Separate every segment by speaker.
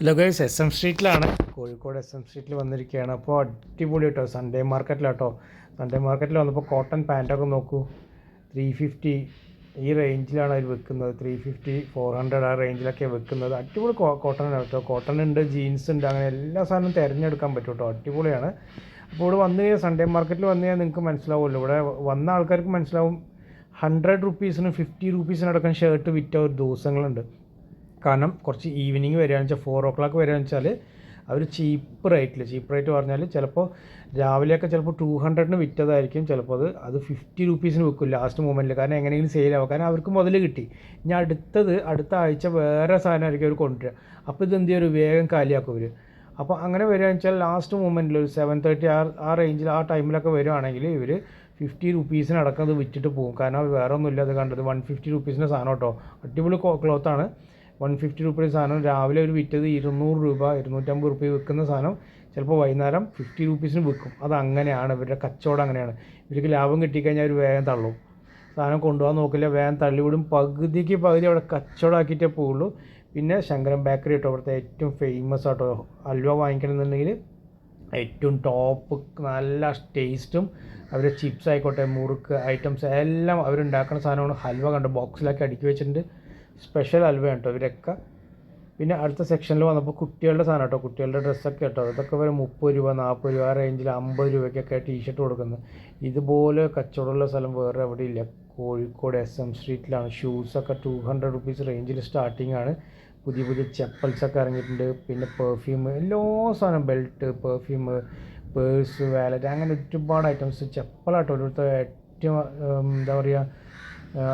Speaker 1: Hello guys, S M സ്ട്രീറ്റിലാണ്. Kozhikode S M സ്ട്രീറ്റിൽ വന്നിരിക്കുകയാണ്. അപ്പോൾ അടിപൊളി കേട്ടോ, സൺഡേ മാർക്കറ്റിലാട്ടോ. സൺഡേ മാർക്കറ്റിൽ വന്നപ്പോൾ കോട്ടൺ പാൻറ്റൊക്കെ നോക്കൂ, 350 ഈ റേഞ്ചിലാണ് അവർ വെക്കുന്നത്. 350 400 ആ റേഞ്ചിലൊക്കെ വെക്കുന്നത്. അടിപൊളി കോട്ടൺ ആണ് കേട്ടോ. കോട്ടൺ ഉണ്ട്, ജീൻസ് ഉണ്ട്, അങ്ങനെ എല്ലാ സാധനവും തിരഞ്ഞെടുക്കാൻ പറ്റും കേട്ടോ. അടിപൊളിയാണ്. അപ്പോൾ ഇവിടെ വന്നു കഴിഞ്ഞാൽ, സൺഡേ മാർക്കറ്റിൽ വന്നു കഴിഞ്ഞാൽ നിങ്ങൾക്ക് മനസ്സിലാവുമല്ലോ, ഇവിടെ വന്ന ആൾക്കാർക്ക് മനസ്സിലാവും. 100 റുപ്പീസിനും 50 റുപ്പീസിനടക്കം ഷർട്ട് വിറ്റ ഒരു ദിവസങ്ങളുണ്ട്. കാരണം കുറച്ച് ഈവനിങ് വരികയാണെന്ന് വെച്ചാൽ 4 o'clock വരികയാണെന്ന് വെച്ചാൽ അവർ ചീപ്പ് റേറ്റ് പറഞ്ഞാൽ ചിലപ്പോൾ രാവിലെയൊക്കെ ചിലപ്പോൾ 200-ന് വിറ്റതായിരിക്കും, ചിലപ്പോൾ അത് 50 റുപ്പീസിന് വിൽക്കും ലാസ്റ്റ് മൊമെൻറ്റിൽ. കാരണം എങ്ങനെയെങ്കിലും സെയിലാവും, കാരണം അവർക്ക് മുതൽ കിട്ടി. ഇനി അടുത്ത ആഴ്ച വേറെ സാധനമായിരിക്കും അവർ കൊണ്ടുവരിക. അപ്പോൾ ഇത് എന്ത് ചെയ്യും, വേഗം കാലിയാക്കും അവർ. അപ്പോൾ അങ്ങനെ വരികയാണെന്ന് വെച്ചാൽ ലാസ്റ്റ് മൊമെൻറ്റിൽ ഒരു 7:30 ആ റേഞ്ചിൽ ആ ടൈമിലൊക്കെ വരികയാണെങ്കിൽ ഇവർ 50 റുപ്പീസിനടക്കം അത് വിറ്റിട്ട് പോകും. കാരണം വേറെ ഒന്നുമില്ല, അത് കണ്ടത് 150 റുപ്പീസിൻ്റെ സാധനം കേട്ടോ. അടിപൊളി ക്ലോത്താണ്. 150 റുപ്പീസ് സാധനം രാവിലെ ഒരു വിറ്റത് 200 രൂപ 250 റുപ്പീ വിൽക്കുന്ന സാധനം ചിലപ്പോൾ വൈകുന്നേരം 50 റുപ്പീസിന് വിൽക്കും. അതങ്ങനെയാണ് ഇവരുടെ കച്ചവടം, അങ്ങനെയാണ്. ഇവർക്ക് ലാഭം കിട്ടിക്കഴിഞ്ഞാൽ അവർ വേഗം തള്ളും, സാധനം കൊണ്ടുപോകാൻ നോക്കില്ല, വേഗം തള്ളിവിടും. പകുതി അവിടെ കച്ചവടമാക്കിയിട്ടേ പോവുള്ളൂ. പിന്നെ ശങ്കരൻ ബേക്കറി കേട്ടോ, ഇവിടുത്തെ ഏറ്റവും ഫേമസ് ആട്ടോ. ഹൽവ വാങ്ങിക്കണമെന്നുണ്ടെങ്കിൽ ഏറ്റവും ടോപ്പ്, നല്ല ടേസ്റ്റും. അവരുടെ ചിപ്സ് ആയിക്കോട്ടെ, മുറുക്ക് ഐറ്റംസ് എല്ലാം അവരുണ്ടാക്കുന്ന സാധനമാണ്. ഹൽവ കണ്ട് ബോക്സിലാക്കി അടുക്കി വെച്ചിട്ടുണ്ട്. സ്പെഷ്യൽ ഹൽവയാണ് കേട്ടോ ഇവരൊക്കെ. പിന്നെ അടുത്ത സെക്ഷനിൽ വന്നപ്പോൾ കുട്ടികളുടെ സാധനം കേട്ടോ, കുട്ടികളുടെ ഡ്രസ്സൊക്കെ കേട്ടോ. ഇതൊക്കെ വരെ 30 രൂപ 40 രൂപ ആ റേഞ്ചിൽ, 50 രൂപയ്ക്കൊക്കെ ടീഷർട്ട് കൊടുക്കുന്നത്. ഇതുപോലെ കച്ചവടമുള്ള സ്ഥലം വേറെ എവിടെയില്ല. കോഴിക്കോട് എസ് എം സ്ട്രീറ്റിലാണ്. ഷൂസൊക്കെ 200 റുപ്പീസ് റേഞ്ചിൽ സ്റ്റാർട്ടിംഗ് ആണ്. പുതിയ ചെപ്പൽസൊക്കെ ഇറങ്ങിയിട്ടുണ്ട്. പിന്നെ പെർഫ്യൂം, എല്ലാ സാധനം, ബെൽറ്റ്, പെർഫ്യൂം, പേഴ്സ്, വാലറ്റ്, അങ്ങനെ ഒരുപാട് ഐറ്റംസ്. ചെപ്പലാട്ടോ ഇവിടുത്തെ ഏറ്റവും എന്താ പറയുക,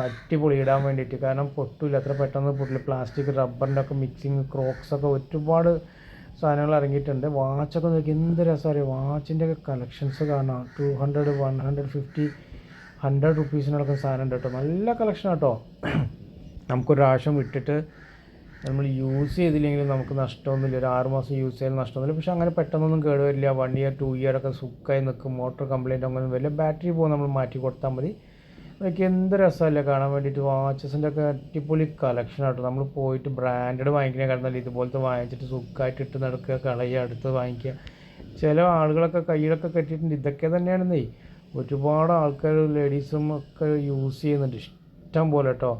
Speaker 1: അടിപൊളി ഇടാൻ വേണ്ടിയിട്ട്. കാരണം പൊട്ടില്ല, അത്ര പെട്ടെന്ന് പൊട്ടില്ല. പ്ലാസ്റ്റിക്, റബ്ബറിൻ്റെ ഒക്കെ മിക്സിങ്, ക്രോക്സൊക്കെ ഒരുപാട് സാധനങ്ങൾ ഇറങ്ങിയിട്ടുണ്ട്. വാച്ചൊക്കെ നോക്കി എന്ത് രസമാണ്, വാച്ചിൻ്റെ ഒക്കെ കളക്ഷൻസ് കാണാം. 200 150 100 റുപ്പീസിനടക്കം സാധനം ഉണ്ട് കേട്ടോ. നല്ല കളക്ഷൻ കേട്ടോ. നമുക്കൊരു പ്രാവശ്യം വിട്ടിട്ട് നമ്മൾ യൂസ് ചെയ്തില്ലെങ്കിലും നമുക്ക് നഷ്ടമൊന്നുമില്ല. ഒരു 6 മാസം യൂസ് ചെയ്യാൻ നഷ്ടമൊന്നുമില്ല. പക്ഷെ അങ്ങനെ പെട്ടെന്നൊന്നും കേടുവരില്ല. 1 ഇയർ 2 ഇയർ ഒക്കെ സുഖമായി നിൽക്കും. മോട്ടോർ കംപ്ലയിൻ്റ് അങ്ങനെ വരില്ല. ബാറ്ററി പോകും, നമ്മൾ മാറ്റി കൊടുത്താൽ മതി. അതൊക്കെ എന്ത് രസമല്ലേ കാണാൻ വേണ്ടിയിട്ട്. വാച്ചസിൻ്റെ ഒക്കെ അടിപൊളി കളക്ഷൻ ആട്ടോ. നമ്മൾ പോയിട്ട് ബ്രാൻഡഡ് വാങ്ങിക്കണേ കിടന്നാലും ഇതുപോലത്തെ വാങ്ങിച്ചിട്ട് സുഖമായിട്ട് ഇട്ട് നടക്കുക, കളയുക, അടുത്ത് വാങ്ങിക്കുക. ചില ആളുകളൊക്കെ കയ്യിലൊക്കെ കെട്ടിയിട്ടുണ്ട്. ഇതൊക്കെ തന്നെയാണെന്നേ, ഒരുപാട് ആൾക്കാർ ലേഡീസും ഒക്കെ യൂസ് ചെയ്യുന്നുണ്ട് ഇഷ്ടം പോലെ കേട്ടോ.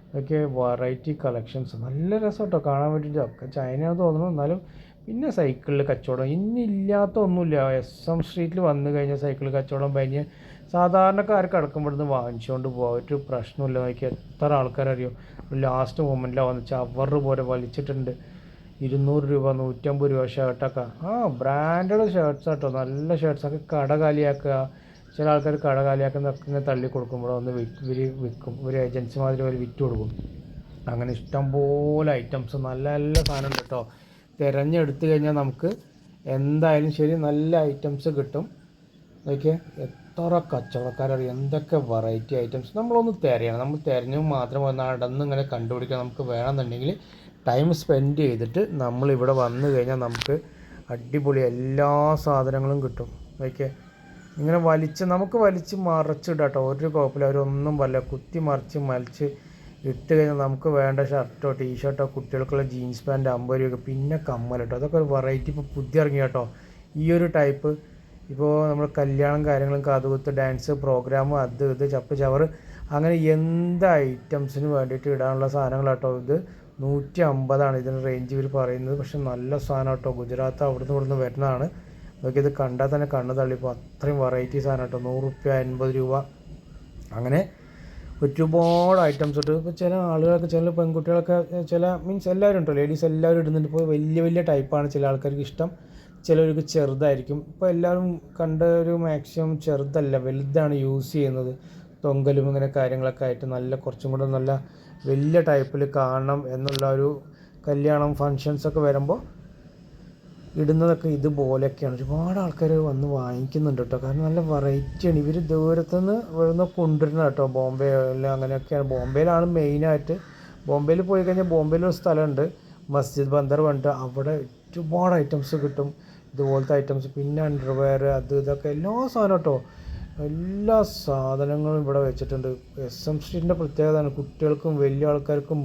Speaker 1: അതൊക്കെ വെറൈറ്റി കളക്ഷൻസ്, നല്ല രസം കേട്ടോ കാണാൻ വേണ്ടിയിട്ട്. ഒക്കെ ചൈനയാണെന്ന് തോന്നുന്നു. എന്നാലും പിന്നെ സൈക്കിളിൽ കച്ചവടം ഇന്നില്ലാത്ത ഒന്നുമില്ല. എസ് എം സ്ട്രീറ്റിൽ വന്നു കഴിഞ്ഞാൽ സൈക്കിൾ കച്ചവടം കഴിഞ്ഞ് സാധാരണക്കാർക്ക് അടക്കം ഇവിടുന്ന് വാങ്ങിച്ചുകൊണ്ട് പോകാം, ഒരു പ്രശ്നമില്ല. നോക്കി എത്ര ആൾക്കാരറിയോ ലാസ്റ്റ് മൊമെൻറ്റിലാണ് വന്ന് ചവറ് പോലെ വലിച്ചിട്ടുണ്ട്. 200 രൂപ 150 രൂപ ഷർട്ടൊക്കെ. ബ്രാൻഡഡ് ഷർട്ട്സ് കേട്ടോ, നല്ല ഷർട്ട്സൊക്കെ. കട കാലിയാക്കുക, ചില ആൾക്കാർ കട കാലിയാക്കുന്നതൊക്കെ ഇങ്ങനെ തള്ളി കൊടുക്കുമ്പോൾ ഒന്ന് ഇവർ വിൽക്കും. ഒരു ഏജൻസി മാതിരി അവർ വിറ്റ് കൊടുക്കും. അങ്ങനെ ഇഷ്ടംപോലെ ഐറ്റംസ്, നല്ല നല്ല സാധനം ഉണ്ട് കേട്ടോ. തിരഞ്ഞെടുത്ത് കഴിഞ്ഞാൽ നമുക്ക് എന്തായാലും ശരി നല്ല ഐറ്റംസ് കിട്ടും. നോക്കിയേ എത്ര കച്ചവടക്കാരറിയാം, എന്തൊക്കെ വെറൈറ്റി ഐറ്റംസ്. നമ്മളൊന്ന് തിരയണം, നമ്മൾ തിരഞ്ഞു മാത്രം നടന്ന് ഇങ്ങനെ കണ്ടുപിടിക്കണം. നമുക്ക് വേണമെന്നുണ്ടെങ്കിൽ ടൈം സ്പെൻഡ് ചെയ്തിട്ട് നമ്മളിവിടെ വന്നു കഴിഞ്ഞാൽ നമുക്ക് അടിപൊളി എല്ലാ സാധനങ്ങളും കിട്ടും. നോക്കിയേ ഇങ്ങനെ നമുക്ക് വലിച്ച് മറിച്ചിടാം കേട്ടോ, ഒരു കുഴപ്പമില്ല. അവരൊന്നും വല്ല കുത്തി മറിച്ച് ഇട്ട് കഴിഞ്ഞാൽ നമുക്ക് വേണ്ട ഷർട്ടോ ടീഷർട്ടോ, കുട്ടികൾക്കുള്ള ജീൻസ് പാൻറ്റ് 50 രൂപ. പിന്നെ കമ്മൽ കേട്ടോ, അതൊക്കെ ഒരു വെറൈറ്റി ഇപ്പോൾ പുതിയ ഇറങ്ങി കേട്ടോ. ഈ ഒരു ടൈപ്പ് ഇപ്പോൾ നമ്മൾ കല്യാണം കാര്യങ്ങളും, കാതുകുത്ത്, ഡാൻസ് പ്രോഗ്രാം, അത് ഇത് ചപ്പ് ചവറ്, അങ്ങനെ എന്ത് ഐറ്റംസിന് വേണ്ടിയിട്ട് ഇടാനുള്ള സാധനങ്ങൾ കേട്ടോ. ഇത് 150 ഇതിന് റേഞ്ച് ഇവർ പറയുന്നത്. പക്ഷെ നല്ല സാധനം കേട്ടോ. ഗുജറാത്ത് ഇവിടുന്ന് വരുന്നതാണ്. അതൊക്കെ ഇത് കണ്ടാൽ തന്നെ കണ്ണ് തള്ളിപ്പോൾ, അത്രയും വെറൈറ്റി സാധനം കേട്ടോ. 100 രൂപ 50 രൂപ അങ്ങനെ ഒരുപാട് ഐറ്റംസ് ഉണ്ട്. ഇപ്പോൾ ചില ആളുകളൊക്കെ, ചില പെൺകുട്ടികളൊക്കെ, ചില മീൻസ് എല്ലാവരും ഉണ്ടോ, ലേഡീസ് എല്ലാവരും ഇടുന്നുണ്ട്. ഇപ്പോൾ വലിയ ടൈപ്പാണ് ചില ആൾക്കാർക്ക് ഇഷ്ടം, ചിലർക്ക് ചെറുതായിരിക്കും. ഇപ്പോൾ എല്ലാവരും കണ്ട ഒരു മാക്സിമം ചെറുതല്ല, വലുതാണ് യൂസ് ചെയ്യുന്നത്. തൊങ്കലും ഇങ്ങനെ കാര്യങ്ങളൊക്കെ ആയിട്ട് നല്ല കുറച്ചും കൂടെ നല്ല വലിയ ടൈപ്പിൽ കാണണം എന്നുള്ള ഒരു കല്യാണം ഫങ്ഷൻസൊക്കെ വരുമ്പോൾ ഇടുന്നതൊക്കെ ഇതുപോലെയൊക്കെയാണ്. ഒരുപാട് ആൾക്കാർ വന്ന് വാങ്ങിക്കുന്നുണ്ട് കേട്ടോ. കാരണം നല്ല വെറൈറ്റിയാണ്. ഇവർ ദൂരത്തുനിന്ന് വരുന്ന കൊണ്ടുവരുന്ന കേട്ടോ. ബോംബെ എല്ലാം അങ്ങനെയൊക്കെയാണ്. ബോംബെയിലാണ് മെയിനായിട്ട്. ബോംബെയിൽ പോയി കഴിഞ്ഞാൽ ബോംബെയിലൊരു സ്ഥലമുണ്ട്, മസ്ജിദ് ബന്ദർ പറഞ്ഞിട്ട്. അവിടെ ഒരുപാട് ഐറ്റംസ് കിട്ടും, ഇതുപോലത്തെ ഐറ്റംസ്. പിന്നെ അണ്ടർവെയർ, അത് ഇതൊക്കെ എല്ലാ സാധനം കേട്ടോ. എല്ലാ സാധനങ്ങളും ഇവിടെ വെച്ചിട്ടുണ്ട്. എസ് എം സ്ട്രീറ്റിൻ്റെ പ്രത്യേകതയാണ്. കുട്ടികൾക്കും വലിയ ആൾക്കാർക്കും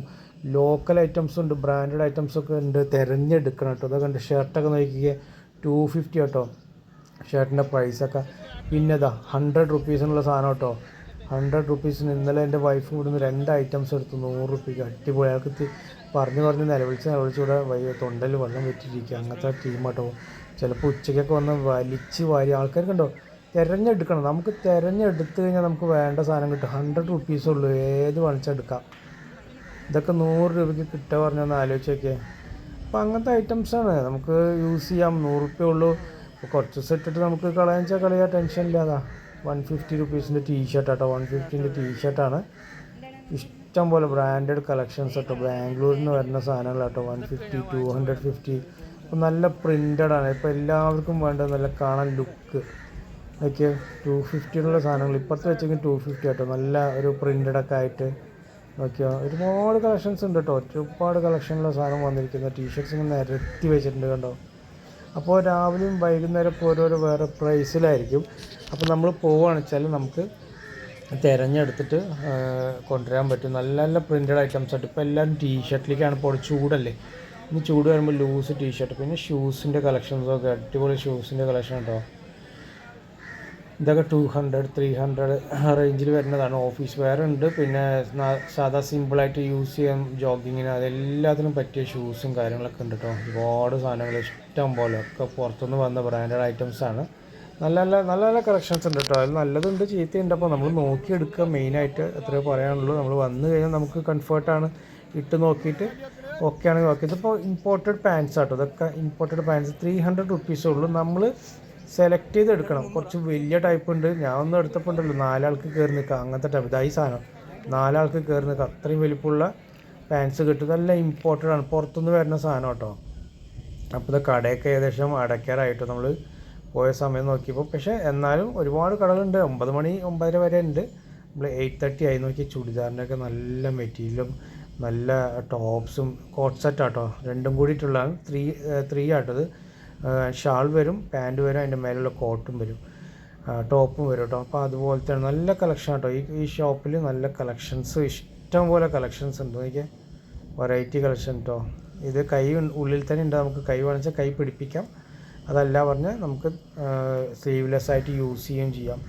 Speaker 1: ലോക്കൽ ഐറ്റംസും ഉണ്ട്, ബ്രാൻഡഡ് ഐറ്റംസൊക്കെ ഉണ്ട്. തിരഞ്ഞെടുക്കണം കേട്ടോ. അതൊക്കെ ഉണ്ട്. ഷർട്ടൊക്കെ നോക്കിക്കുക 250 കേട്ടോ ഷർട്ടിൻ്റെ പ്രൈസൊക്കെ. പിന്നെ ഇതാ 100 റുപ്പീസിനുള്ള സാധനം കേട്ടോ. 100 റുപ്പീസിന് ഇന്നലെ എൻ്റെ വൈഫും കൂടുന്ന 2 ഐറ്റംസ് എടുത്തു 100 റുപ്പീക്ക്. അടിപൊളി. അയാൾക്ക് പറഞ്ഞ് നിലവിളിച്ചൂടെ തൊണ്ടയിൽ വെള്ളം വെച്ചിരിക്കുക. അങ്ങനത്തെ ടീം കേട്ടോ. ചിലപ്പോൾ ഉച്ചയ്ക്കൊക്കെ വന്ന് വലിച്ച് വാരി ആൾക്കാർക്കുണ്ടോ. തിരഞ്ഞെടുക്കണം. നമുക്ക് തിരഞ്ഞെടുത്ത് കഴിഞ്ഞാൽ നമുക്ക് വേണ്ട സാധനം കിട്ടും. 100 റുപ്പീസുള്ളൂ, ഏത് വാങ്ങിച്ചെടുക്കാം. ഇതൊക്കെ 100 രൂപയ്ക്ക് കിട്ടുക പറഞ്ഞൊന്ന് ആലോചിച്ച് നോക്കിയേ. അപ്പോൾ അങ്ങനത്തെ ഐറ്റംസാണ് നമുക്ക് യൂസ് ചെയ്യാം. 100 റുപ്യ ഉള്ളൂ. അപ്പോൾ കുറച്ച് സെറ്റിട്ട് നമുക്ക് കളയാൻ വെച്ചാൽ കളയാൻ, ടെൻഷൻ ഇല്ലാതാ. 150 റുപ്പീസിൻ്റെ ടീഷർട്ട് കേട്ടോ. 150ൻ്റെ ടീഷർട്ടാണ്. ഇഷ്ടം പോലെ ബ്രാൻഡഡ് കളക്ഷൻസ് കേട്ടോ. ബാംഗ്ലൂരിൽ നിന്ന് വരുന്ന സാധനങ്ങൾ കേട്ടോ. 150, 250. അപ്പോൾ നല്ല പ്രിൻ്റഡാണ്. ഇപ്പോൾ എല്ലാവർക്കും വേണ്ടത് നല്ല കാണാൻ ലുക്ക്. ഓക്കെ, 250 സാധനങ്ങൾ ഇപ്പുറത്ത് വെച്ചെങ്കിൽ 250 കേട്ടോ. നല്ല ഒരു പ്രിൻ്റഡൊക്കെ ആയിട്ട് നോക്കിയോ. ഒരുപാട് കളക്ഷൻസ് ഉണ്ട് കേട്ടോ. ഒരുപാട് കളക്ഷനുള്ള സാധനം വന്നിരിക്കുന്ന ടീഷർട്ട്സ് ഇങ്ങനെ നിരത്തി വെച്ചിട്ടുണ്ട് കണ്ടോ. അപ്പോൾ രാവിലെയും വൈകുന്നേരം ഓരോരോ വേറെ പ്രൈസിലായിരിക്കും. അപ്പോൾ നമ്മൾ പോവുകയാണെന്ന് വെച്ചാൽ നമുക്ക് തിരഞ്ഞെടുത്തിട്ട് കൊണ്ടുവരാൻ പറ്റും. നല്ല നല്ല പ്രിൻ്റഡ് ഐറ്റംസ് ആയിട്ട്. ഇപ്പോൾ എല്ലാവരും ടീഷർട്ടിലേക്കാണ്. ഇപ്പോൾ ചൂടല്ലേ, ഇനി ചൂട് വരുമ്പോൾ ലൂസ് ടീഷർട്ട്. പിന്നെ ഷൂസിൻ്റെ കളക്ഷൻസൊക്കെ അടിപൊളി ഷൂസിൻ്റെ കളക്ഷൻ കേട്ടോ. ഇതൊക്കെ 200, 300 റേഞ്ചിൽ വരുന്നതാണ്. ഓഫീസ് വെയർ ഉണ്ട്. പിന്നെ സാധാ സിമ്പിളായിട്ട് യൂസ് ചെയ്യാൻ ജോഗിങ്ങിന് അതെല്ലാത്തിനും പറ്റിയ ഷൂസും കാര്യങ്ങളൊക്കെ ഉണ്ട് കേട്ടോ. ഒരുപാട് സാധനങ്ങൾ ഇഷ്ടം പോലെ ഒക്കെ പുറത്തുനിന്ന് വന്ന ബ്രാൻഡഡ് ഐറ്റംസാണ്. നല്ല നല്ല നല്ല നല്ല കളക്ഷൻസ് ഉണ്ട് കേട്ടോ. അതിൽ നല്ലതുണ്ട് ചീത്തയുണ്ട്. അപ്പോൾ നമ്മൾ നോക്കിയെടുക്കുക മെയിനായിട്ട്. എത്രയോ പറയാനുള്ളൂ. നമ്മൾ വന്നു കഴിഞ്ഞാൽ നമുക്ക് കംഫർട്ടാണ്. ഇട്ട് നോക്കിയിട്ട് ഓക്കെ ആണെങ്കിൽ ഓക്കെ. ഇതിപ്പോൾ ഇമ്പോർട്ടഡ് പാൻസ് ആട്ടോ. ഇതൊക്കെ ഇമ്പോർട്ടഡ് പാൻസ് 300 റുപ്പീസേ ഉള്ളൂ. നമ്മൾ സെലക്ട് ചെയ്ത് എടുക്കണം. കുറച്ച് വലിയ ടൈപ്പ് ഉണ്ട്. ഞാൻ ഒന്നും എടുത്തപ്പോൾ ഉണ്ടല്ലോ 4 ആൾക്ക് കയറി നിൽക്കുക. അങ്ങനത്തെ ടൈപ്പ് ഇതായി സാധനം 4 ആൾക്ക് കയറി നിൽക്കുക. അത്രയും വലിപ്പമുള്ള പാൻസ് കിട്ടും. നല്ല ഇമ്പോർട്ടഡാണ്. പുറത്തുനിന്ന് വരുന്ന സാധനം കേട്ടോ. അപ്പോൾ ഇത് കടയൊക്കെ ഏകദേശം അടയ്ക്കാറായിട്ട് നമ്മൾ പോയ സമയം നോക്കിയപ്പോൾ. പക്ഷേ എന്നാലും ഒരുപാട് കടകളുണ്ട്. 9 മണി 9:30 വരെ ഉണ്ട്. നമ്മൾ 8:30 ആയി നോക്കി. ചുടിദാറിൻ്റെയൊക്കെ നല്ല മെറ്റീരിയലും നല്ല ടോപ്സും കോട്ട് സെറ്റാട്ടോ. രണ്ടും കൂടിയിട്ടുള്ളതാണ്. 3 ആട്ടത്. ഷാൾ വരും, പാൻറ് വരും, അതിൻ്റെ മേലുള്ള കോട്ടും വരും, ടോപ്പും വരും കേട്ടോ. അപ്പോൾ അതുപോലത്തെ നല്ല കളക്ഷൻ കേട്ടോ. ഈ ഷോപ്പിൽ നല്ല കളക്ഷൻസ്, ഇഷ്ടം പോലെ കളക്ഷൻസ് ഉണ്ട്. നോക്കിയാൽ വെറൈറ്റി കളക്ഷൻ കേട്ടോ. ഇത് കൈ ഉള്ളിൽ തന്നെ ഉണ്ട്. നമുക്ക് കൈ വേണമെച്ചാൽ കൈ പിടിപ്പിക്കാം. അതല്ല പറഞ്ഞാൽ നമുക്ക് സ്ലീവ്ലെസ് ആയിട്ട് യൂസ് ചെയ്യുകയും ചെയ്യാം.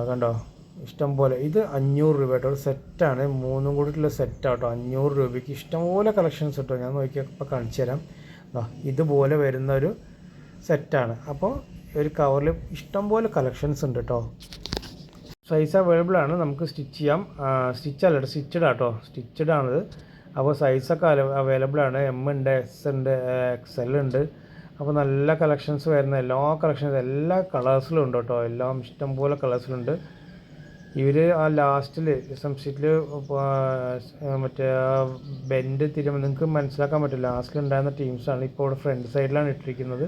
Speaker 1: കണ്ടോ ഇഷ്ടം പോലെ. ഇത് 500 രൂപ കേട്ടോ. ഒരു സെറ്റാണ്, 3 കൂടിയിട്ടുള്ള സെറ്റാട്ടോ. 500 രൂപയ്ക്ക് ഇഷ്ടംപോലെ കളക്ഷൻസ് കേട്ടോ. ഞാൻ നോക്കിയപ്പോൾ കാണിച്ചു തരാം. ഇതുപോലെ വരുന്ന ഒരു സെറ്റാണ്. അപ്പോൾ ഒരു കവറിൽ ഇഷ്ടംപോലെ കളക്ഷൻസ് ഉണ്ട് കേട്ടോ. സൈസ് അവൈലബിൾ ആണ്. നമുക്ക് സ്റ്റിച്ച് ചെയ്യാം. സ്റ്റിച്ചല്ല, സ്റ്റിച്ചഡ് ആട്ടോ. സ്റ്റിച്ചഡ് ആണിത്. അപ്പോൾ സൈസൊക്കെ അവൈലബിൾ ആണ്. M ഉണ്ട്, S ഉണ്ട്, XL ഉണ്ട്. അപ്പോൾ നല്ല കളക്ഷൻസ് വരുന്ന എല്ലാ കളക്ഷൻസ് എല്ലാ കളേഴ്സിലും ഉണ്ട് കേട്ടോ. എല്ലാം ഇഷ്ടംപോലെ കളേഴ്സിലുണ്ട്. ഇവർ ആ ലാസ്റ്റിൽ സംശയത്തിൽ മറ്റേ ബെൻഡ് തിരുമ്പോൾ നിങ്ങൾക്ക് മനസ്സിലാക്കാൻ പറ്റില്ല. ലാസ്റ്റിൽ ഉണ്ടായിരുന്ന ടീംസാണ്. ഇപ്പോൾ ഇവിടെ ഫ്രണ്ട് സൈഡിലാണ് ഇട്ടിരിക്കുന്നത്.